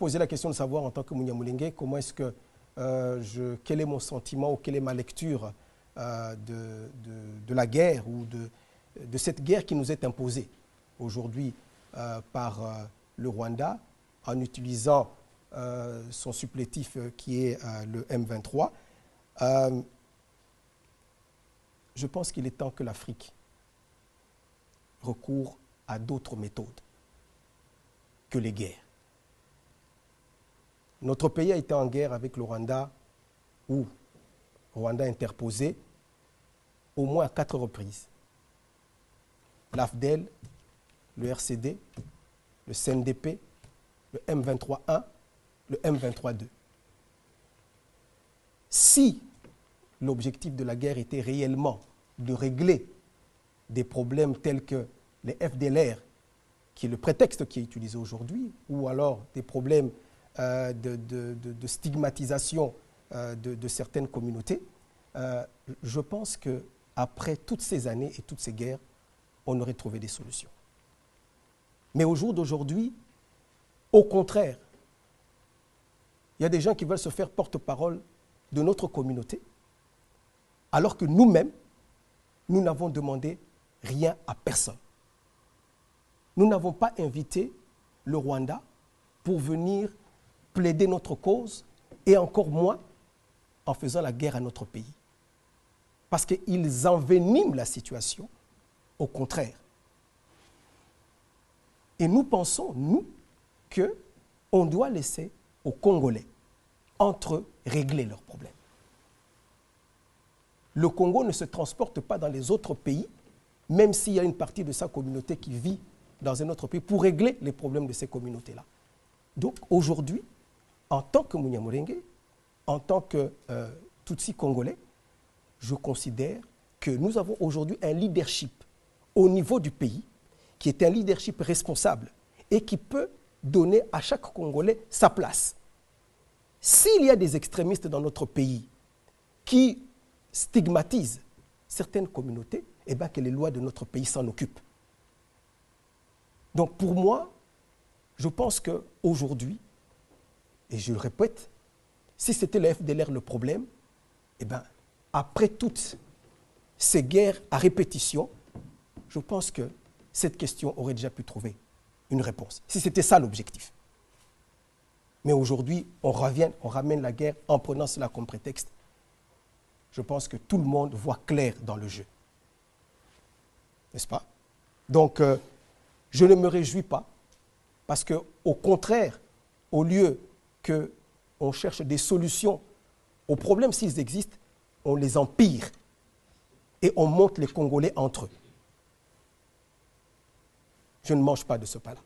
posez la question de savoir en tant que Munyamulenge, comment est-ce que quel est mon sentiment ou quelle est ma lecture de la guerre ou de cette guerre qui nous est imposée aujourd'hui par le Rwanda en utilisant son supplétif qui est le M23. Je pense qu'il est temps que l'Afrique recourt à d'autres méthodes que les guerres. Notre pays a été en guerre avec le Rwanda, ou Rwanda interposé, au moins à 4 reprises. L'AFDEL, le RCD, le CNDP, le M23-1, le M23-2. Si l'objectif de la guerre était réellement de régler des problèmes tels que les FDLR, qui est le prétexte qui est utilisé aujourd'hui, ou alors des problèmes de stigmatisation de certaines communautés, je pense qu'après toutes ces années et toutes ces guerres, on aurait trouvé des solutions. Mais au jour d'aujourd'hui, au contraire, il y a des gens qui veulent se faire porte-parole de notre communauté, alors que nous-mêmes, nous n'avons demandé rien à personne. Nous n'avons pas invité le Rwanda pour venir plaider notre cause, et encore moins en faisant la guerre à notre pays. Parce qu'ils enveniment la situation, au contraire. Et nous pensons, nous, qu'on doit laisser aux Congolais, entre eux, régler leurs problèmes. Le Congo ne se transporte pas dans les autres pays, même s'il y a une partie de sa communauté qui vit dans un autre pays, pour régler les problèmes de ces communautés-là. Donc aujourd'hui, en tant que Munyamulenge, en tant que Tutsi congolais, je considère que nous avons aujourd'hui un leadership au niveau du pays qui est un leadership responsable et qui peut donner à chaque Congolais sa place. S'il y a des extrémistes dans notre pays qui stigmatisent certaines communautés, eh bien que les lois de notre pays s'en occupent. Donc pour moi, je pense qu'aujourd'hui, et je le répète, si c'était le FDLR le problème, eh bien, après toutes ces guerres à répétition, je pense que cette question aurait déjà pu trouver une réponse, si c'était ça l'objectif. Mais aujourd'hui, on ramène la guerre en prenant cela comme prétexte. Je pense que tout le monde voit clair dans le jeu. N'est-ce pas? Donc, je ne me réjouis pas, parce qu'au contraire, au lieu qu'on cherche des solutions aux problèmes s'ils existent, on les empire et on monte les Congolais entre eux. Je ne mange pas de ce pain-là.